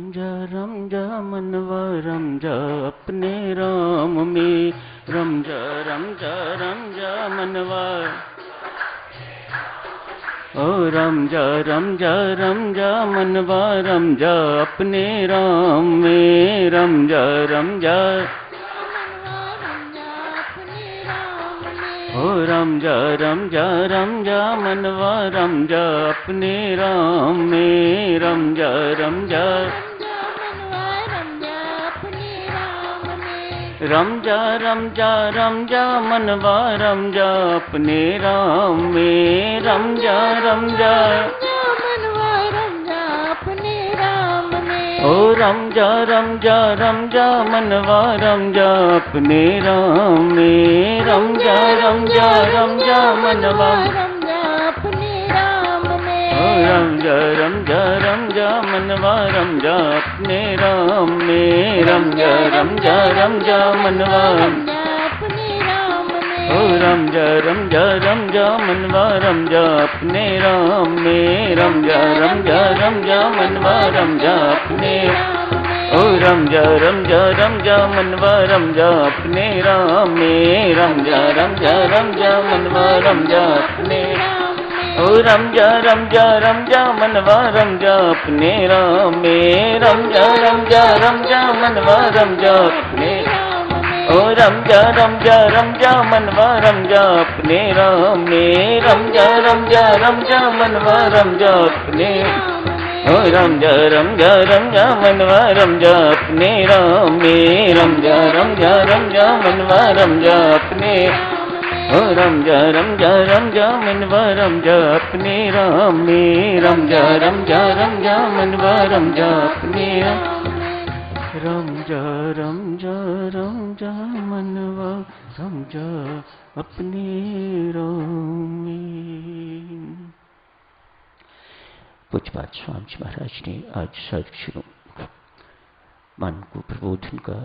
रम जा मनवा रम जा अपने राम में। रम जा मनवा। ओ रम जा मनवा रम जा अपने राम में। रम जा ओ रम जा मनवा रम जा अपने राम में। रम जा रम जा मनवा रम जा अपने राम में। रम जा ओ रम जा मनवा रम जा अपने राम में। रम जा मनवा ओ रम जा मनवा रम जा अपने राम में। रम जा मनवा ओ रम जा मनवा रम जा अपने राम में। रम जा मनवा रम जा अपने ओ रम जा मनवा रम जा अपने राम में। रम जा मनवा रम जा अपने ओ रम जा मनवा रम जा अपने राम में। रम जा मनवा रम जा अपने ओ रम जा मनवा रम जा अपने राम में। रम जा मनवा रम जा अपने ओ रम जा मनवा रम जा अपने राम में। रम जा मनवा रम जा अपने ओ रम जा मनवा रम जा अपने राम में। रम जा मनवा रम जा अपने रम जा मनवा रम जा अपने राम में। पूज्यपाद स्वामी जी महाराज ने आज साधु मन को प्रबोधन का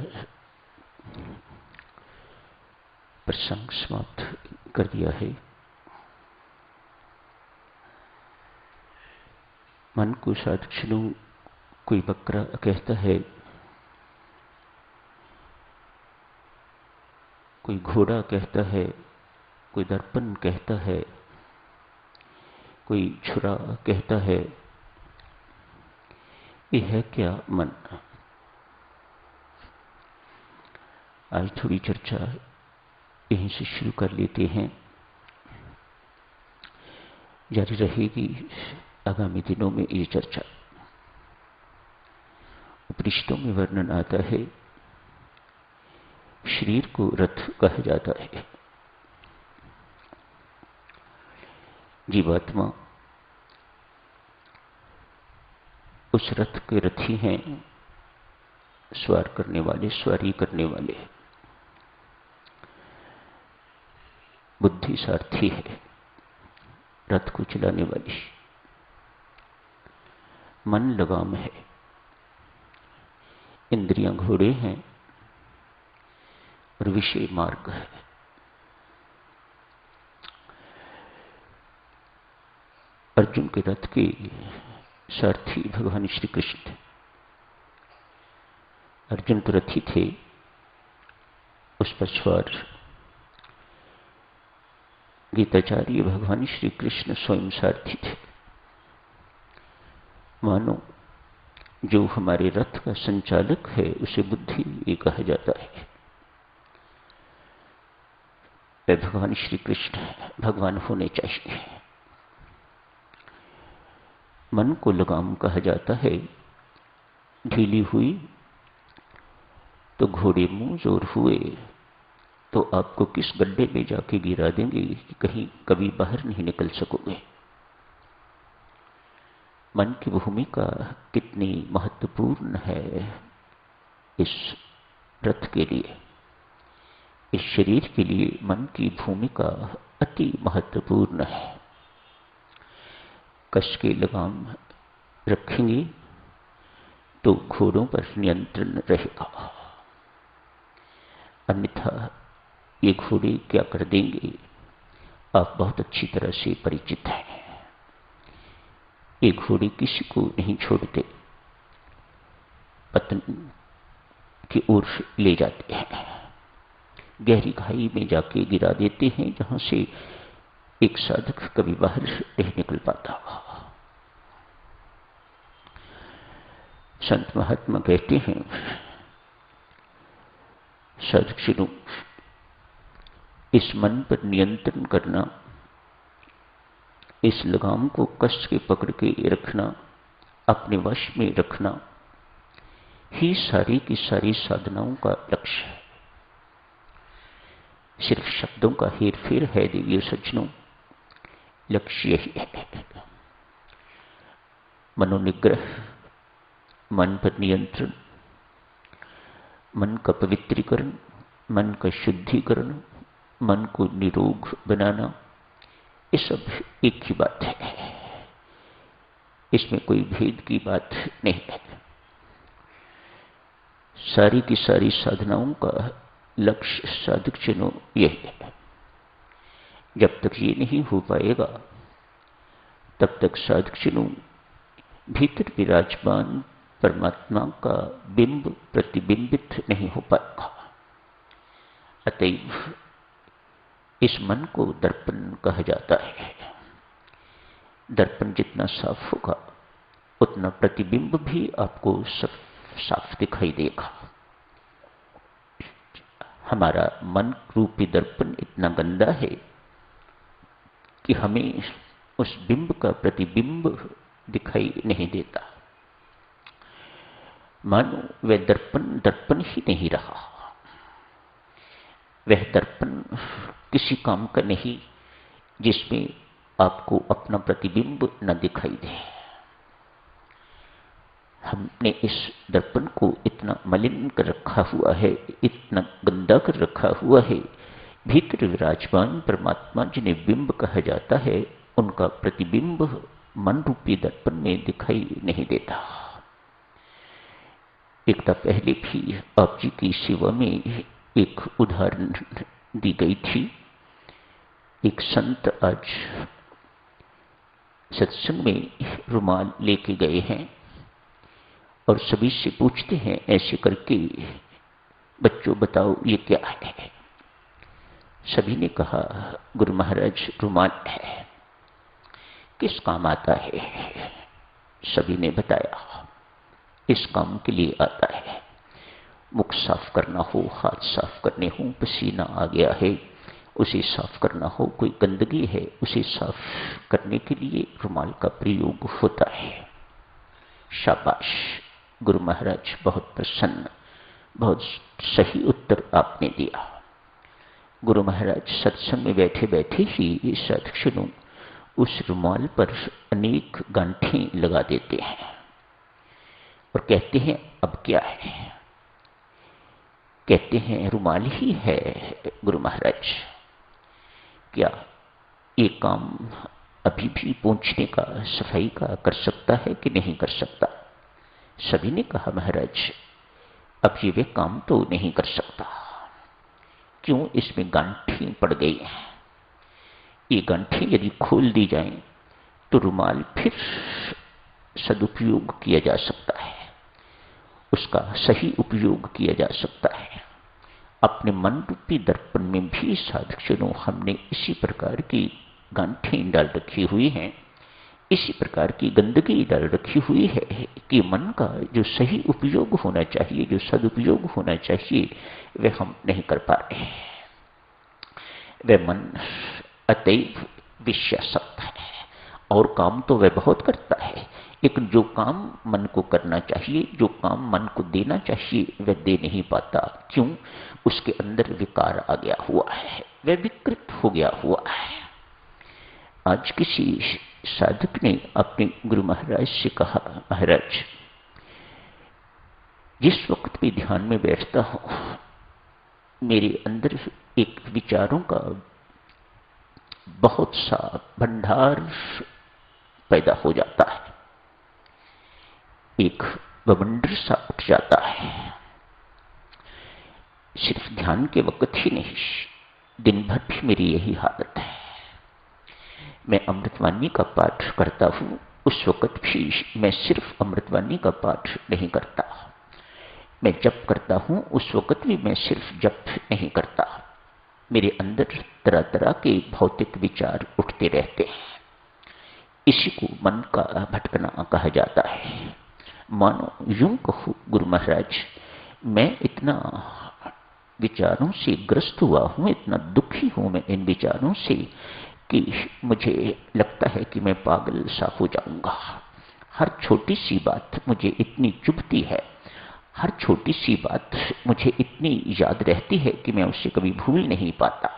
प्रसंग समाप्त कर दिया है। मन को साधु कोई बकरा कहता है, कोई घोड़ा कहता है, कोई दर्पण कहता है, कोई छुरा कहता है। ये है क्या मन? आज थोड़ी चर्चा यहीं से शुरू कर लेते हैं, जारी रहेगी आगामी दिनों में ये चर्चा। उपनिषदों में वर्णन आता है, शरीर को रथ कहा जाता है। जीवात्मा उस रथ के रथी हैं, सवार करने वाले, सवारी करने वाले। बुद्धि सारथी है, रथ को चलाने वाली। मन लगाम है, इंद्रियां घोड़े हैं और विषय मार्ग है। अर्जुन के रथ के सारथी भगवान श्री कृष्ण थे। अर्जुन तो रथी थे, उस पर सवार गीताचार्य भगवान श्री कृष्ण स्वयं सारथी थे। मानो जो हमारे रथ का संचालक है उसे बुद्धि ये कहा जाता है। वे भगवान श्री कृष्ण भगवान होने चाहिए। मन को लगाम कहा जाता है। ढीली हुई तो घोड़े मुंह जोर हुए तो आपको किस गड्ढे में जाके गिरा देंगे कि कहीं कभी बाहर नहीं निकल सकोगे। मन की भूमिका कितनी महत्वपूर्ण है इस रथ के लिए, इस शरीर के लिए मन की भूमिका अति महत्वपूर्ण है। कस के लगाम रखेंगे तो घोड़ों पर नियंत्रण रहेगा, अन्यथा ये घोड़े क्या कर देंगे आप बहुत अच्छी तरह से परिचित हैं। ये घोड़े किसी को नहीं छोड़ते। पतन की ओर ले जाते हैं, गहरी खाई में जाके गिरा देते हैं, जहां से एक साधक कभी बाहर नहीं निकल पाता। संत महात्मा कहते हैं, साधक इस मन पर नियंत्रण करना, इस लगाम को कस के पकड़ के रखना, अपने वश में रखना ही सारी की सारी साधनाओं का लक्ष्य है। सिर्फ शब्दों का हेर फेर है देवियों सज्जनों, लक्ष्य यही है। मनोनिग्रह, मन पर नियंत्रण, मन का पवित्रीकरण, मन का शुद्धिकरण, मन को निरोग बनाना, ये सब एक ही बात है, इसमें कोई भेद की बात नहीं है। सारी की सारी साधनाओं का लक्ष्य साधक जनो यही है। जब तक ये नहीं हो पाएगा तब तक साधक जनो भीतर विराजमान परमात्मा का बिंब प्रतिबिंबित नहीं हो पाएगा। अतएव इस मन को दर्पण कहा जाता है। दर्पण जितना साफ होगा उतना प्रतिबिंब भी आपको साफ दिखाई देगा। हमारा मन रूपी दर्पण इतना गंदा है कि हमें उस बिंब का प्रतिबिंब दिखाई नहीं देता। मानो वह दर्पण ही नहीं रहा। वह दर्पण किसी काम का नहीं जिसमें आपको अपना प्रतिबिंब न दिखाई दे। हमने इस दर्पण को इतना मलिन कर रखा हुआ है, इतना गंदा कर रखा हुआ है। भीतर विराजमान परमात्मा जिन्हें बिंब कहा जाता है, उनका प्रतिबिंब मन रूपी दर्पण में दिखाई नहीं देता। एकता पहले भी आप जी की सेवा में एक उदाहरण दी गई थी। एक संत आज सत्संग में रुमाल लेके गए हैं और सभी से पूछते हैं ऐसे करके, बच्चों बताओ ये क्या है। सभी ने कहा गुरु महाराज रुमाल है, किस काम आता है। सभी ने बताया इस काम के लिए आता है, मुख साफ करना हो, हाथ साफ करने हो, पसीना आ गया है उसे साफ करना हो, कोई गंदगी है उसे साफ करने के लिए रुमाल का प्रयोग होता है। शाबाश गुरु महाराज, बहुत प्रसन्न, बहुत सही उत्तर आपने दिया। गुरु महाराज सत्संग में बैठे बैठे ही साधक उस रुमाल पर अनेक गांठें लगा देते हैं और कहते हैं अब क्या है। कहते हैं रुमाल ही है गुरु महाराज, क्या ये काम अभी भी पोंछने का, सफाई का कर सकता है कि नहीं कर सकता। सभी ने कहा महाराज अब ये वे काम तो नहीं कर सकता। क्यों, इसमें गांठें पड़ गई हैं। ये गांठें यदि खोल दी जाएं तो रुमाल फिर सदुपयोग किया जा सकता है, उसका सही उपयोग किया जा सकता है। अपने मन रूपी दर्पण में भी साधक हमने इसी प्रकार की गांठें डाल रखी हुई हैं, इसी प्रकार की गंदगी डाल रखी हुई है कि मन का जो सही उपयोग होना चाहिए, जो सदुपयोग होना चाहिए, वह हम नहीं कर पा रहे हैं। वह मन अतएव विषयासक्त है और काम तो वह बहुत करता है, लेकिन जो काम मन को करना चाहिए, जो काम मन को देना चाहिए, वह दे नहीं पाता। क्यों, उसके अंदर विकार आ गया हुआ है, वह विकृत हो गया हुआ है। आज किसी साधक ने अपने गुरु महाराज से कहा, महाराज जिस वक्त भी ध्यान में बैठता हूं मेरे अंदर एक विचारों का बहुत सा भंडार पैदा हो जाता है, एक बवंडर सा उठ जाता है। सिर्फ ध्यान के वक्त ही नहीं, दिन भर भी मेरी यही हालत है। मैं अमृतवाणी का पाठ करता हूं, उस वक्त भी मैं सिर्फ अमृतवाणी का पाठ नहीं करता, मैं जप करता हूं उस वक्त भी मैं सिर्फ जप नहीं करता, मेरे अंदर तरह तरह के भौतिक विचार उठते रहते हैं। इसी को मन का भटकना कहा जाता है। मानो यूं कहूं गुरु महाराज, मैं इतना विचारों से ग्रस्त हुआ हूं, इतना दुखी हूं मैं इन विचारों से कि मुझे लगता है कि मैं पागल सा हो जाऊंगा। हर छोटी सी बात मुझे इतनी चुभती है, हर छोटी सी बात मुझे इतनी याद रहती है कि मैं उसे कभी भूल नहीं पाता।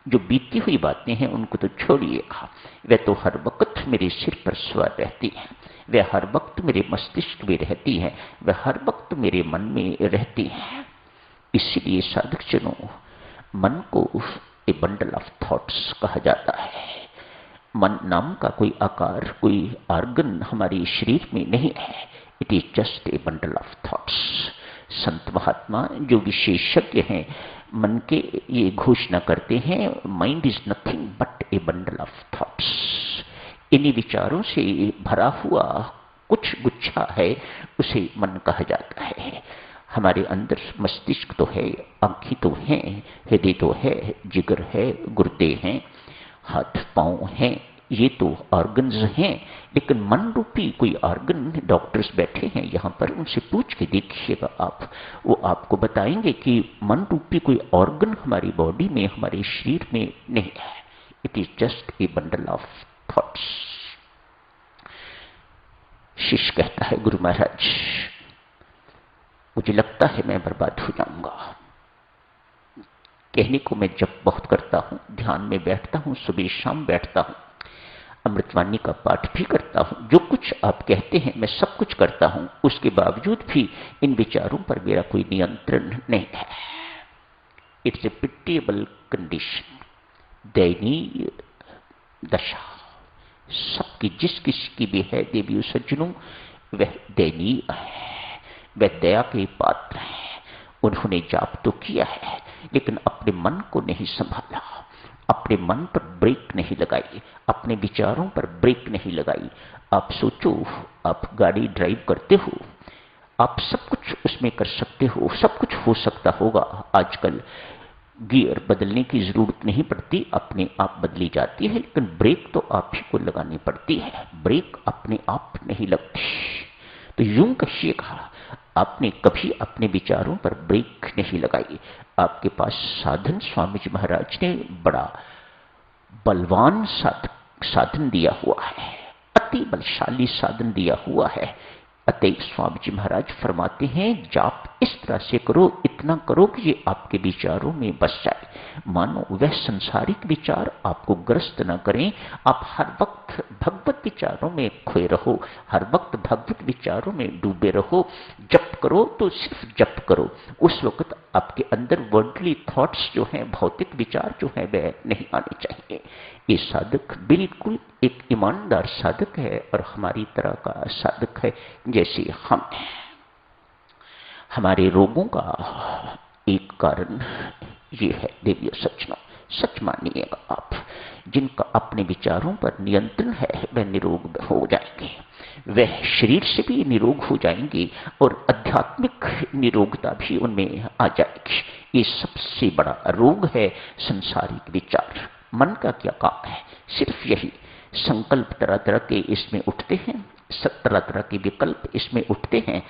जो बीती हुई बातें हैं उनको तो छोड़िएगा, वे तो हर वक्त मेरे सिर पर सवार रहती हैं, वे हर वक्त मेरे मस्तिष्क में रहती हैं, वे हर वक्त मेरे मन में रहती हैं। इसलिए साधक जनों, मन को ए बंडल ऑफ थॉट्स कहा जाता है। मन नाम का कोई आकार, कोई ऑर्गन हमारे शरीर में नहीं है। It is just a bundle of thoughts. संत महात्मा जो विशेषज्ञ हैं मन के, ये घोषणा करते हैं, mind is nothing but A bundle of thoughts. इन्हीं विचारों से भरा हुआ कुछ गुच्छा है, उसे मन कहा जाता है। हमारे अंदर मस्तिष्क तो है, आंखें तो हैं, हृदय तो है, जिगर है, गुर्दे हैं, हाथ पांव हैं, ये तो ऑर्गन्स हैं। लेकिन मन रूपी कोई ऑर्गन, डॉक्टर्स बैठे हैं यहाँ पर, उनसे पूछ के देखिएगा आप, वो आपको बताएंगे कि मन रूपी कोई ऑर्गन हमारी बॉडी में, हमारे शरीर में नहीं है। It is just a bundle of thoughts. शिष्य कहता है, गुरु महाराज मुझे लगता है मैं बर्बाद हो जाऊंगा। कहने को मैं जप बहुत करता हूं, ध्यान में बैठता हूं, सुबह शाम बैठता हूं, अमृतवाणी का पाठ भी करता हूं, जो कुछ आप कहते हैं मैं सब कुछ करता हूं, उसके बावजूद भी इन विचारों पर मेरा कोई नियंत्रण नहीं है। इट्स ए पिटिएबल कंडीशन, दयनीय दशा। सबकी जिस किसी की भी है देवी सज्जनों, वह दयनीय है, वह दया के पात्र हैं। उन्होंने जाप तो किया है लेकिन अपने मन को नहीं संभाला, अपने मन पर ब्रेक नहीं लगाई, अपने विचारों पर ब्रेक नहीं लगाई। आप सोचो, आप गाड़ी ड्राइव करते हो, आप सब कुछ उसमें कर सकते हो, सब कुछ हो सकता होगा। आजकल गियर बदलने की जरूरत नहीं पड़ती, अपने आप बदली जाती है, लेकिन ब्रेक तो आप ही को लगानी पड़ती है, ब्रेक अपने आप नहीं लगती। तो यूं कहिएगा, आपने कभी अपने विचारों पर ब्रेक नहीं लगाई। आपके पास साधन स्वामी जी महाराज ने बड़ा बलवान साधन दिया हुआ है, अति बलशाली साधन दिया हुआ है। अतएव स्वामी जी महाराज फरमाते हैं, जाप इस तरह से करो, इतना करो कि ये आपके विचारों में बस जाए। मानो वह संसारिक विचार आपको ग्रस्त न करें, आप हर वक्त भगवत विचारों में खोए रहो, हर वक्त भगवत विचारों में डूबे रहो। जप करो तो सिर्फ जप करो, उस वक्त आपके अंदर वर्ल्डली थॉट्स जो हैं, भौतिक विचार जो हैं, वह नहीं आने चाहिए। ये साधक बिल्कुल एक ईमानदार साधक है और हमारी तरह का साधक है जैसे हम हैं। हमारे रोगों का एक कारण ये है देवी सज्जनों, सच मानिएगा आप, जिनका अपने विचारों पर नियंत्रण है वह निरोग हो जाएंगे, वह शरीर से भी निरोग हो जाएंगे और आध्यात्मिक निरोगता भी उनमें आ जाएगी। ये सबसे बड़ा रोग है संसारिक विचार। मन का क्या काम है? सिर्फ यही, संकल्प तरह तरह के इसमें उठते हैं, तरह तरह के विकल्प इसमें उठते हैं,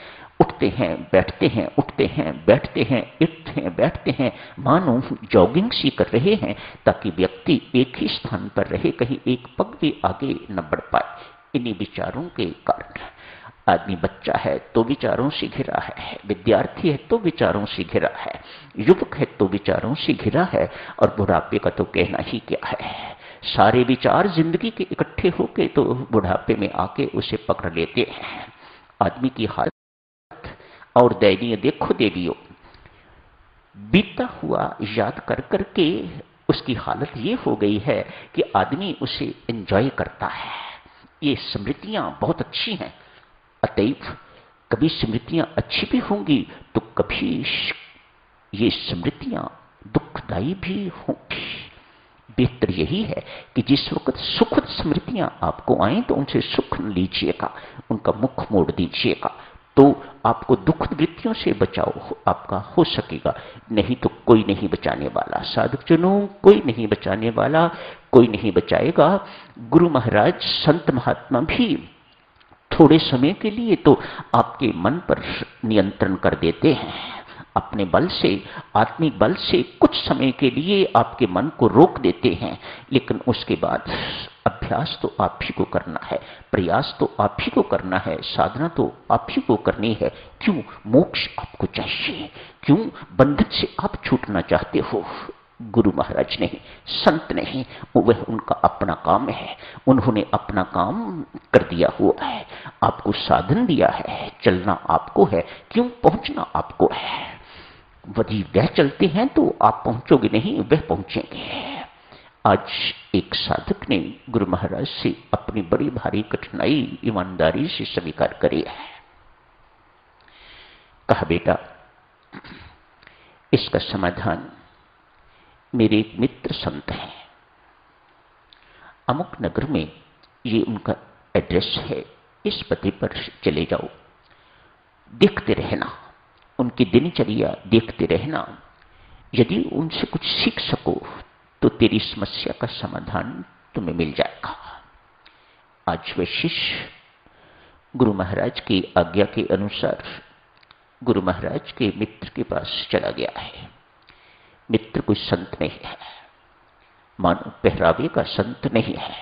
बैठते हैं, उठते हैं, बैठते हैं, उठते हैं, बैठते हैं, मानो जॉगिंग सी कर रहे हैं, ताकि व्यक्ति एक ही स्थान पर रहे, कहीं एक पग भी आगे न बढ़ पाए। इन्हीं विचारों के कारण आदमी बच्चा है तो विचारों से घिरा है, विद्यार्थी है तो विचारों से घिरा है, युवक है तो विचारों से घिरा है, और बुढ़ापे का तो कहना ही क्या है। सारे विचार जिंदगी के इकट्ठे होके तो बुढ़ापे में आके उसे पकड़ लेते हैं। आदमी की हालत और दयनीय देखो देवियों, बीता हुआ याद कर करके उसकी हालत ये हो गई है कि आदमी उसे एंजॉय करता है। ये स्मृतियां बहुत अच्छी हैं, अतएव कभी स्मृतियां अच्छी भी होंगी तो कभी ये स्मृतियां दुखदायी भी होंगी। बेहतर यही है कि जिस वक्त सुखद स्मृतियां आपको आए तो उनसे सुख न लीजिएगा, उनका मुख मोड़ दीजिएगा। तो आपको दुख वृत्तियों से बचाव आपका हो सकेगा, नहीं तो कोई नहीं बचाने वाला। साधुजनों, कोई नहीं बचाने वाला, कोई नहीं बचाएगा। गुरु महाराज, संत महात्मा भी थोड़े समय के लिए तो आपके मन पर नियंत्रण कर देते हैं, अपने बल से, आत्मिक बल से कुछ समय के लिए आपके मन को रोक देते हैं, लेकिन उसके बाद अभ्यास तो आप ही को करना है, प्रयास तो आप ही को करना है, साधना तो आप ही को करनी है। क्यों? मोक्ष आपको चाहिए। क्यों? बंधन से आप छूटना चाहते हो। गुरु महाराज नहीं, संत नहीं, वह उनका अपना काम है, उन्होंने अपना काम कर दिया हुआ है, आपको साधन दिया है, चलना आपको है। क्यों? पहुंचना आपको है। यदि वह चलते हैं तो आप पहुंचोगे नहीं, वह पहुंचेंगे। आज एक साधक ने गुरु महाराज से अपनी बड़ी भारी कठिनाई ईमानदारी से स्वीकार करी है। कहा, बेटा, इसका समाधान मेरे एक मित्र संत हैं, अमुक नगर में, ये उनका एड्रेस है, इस पते पर चले जाओ, देखते रहना, उनकी दिनचर्या देखते रहना। यदि उनसे कुछ सीख सको तो तेरी समस्या का समाधान तुम्हें मिल जाएगा। आज वह शिष्य गुरु महाराज की आज्ञा के अनुसार गुरु महाराज के मित्र के पास चला गया है। मित्र कोई संत नहीं है, मानो पहरावे का संत नहीं है,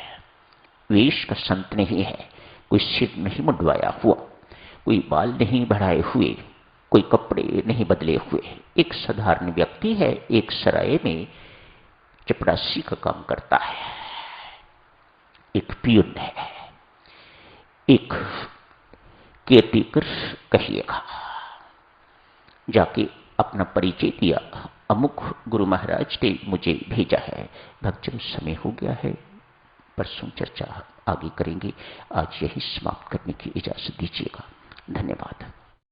वेश का संत नहीं है, कोई सिर नहीं मुंडवाया हुआ, कोई बाल नहीं बढ़ाए हुए, कोई कपड़े नहीं बदले हुए, एक साधारण व्यक्ति है, एक सराय में चपरासी का काम करता है, एक पियून है, एक केयरटेकर कहिएगा। जाके अपना परिचय दिया, अमुक गुरु महाराज ने मुझे भेजा है। भक्तजन, समय हो गया है, परसों चर्चा आगे करेंगे। आज यही समाप्त करने की इजाजत दीजिएगा। धन्यवाद।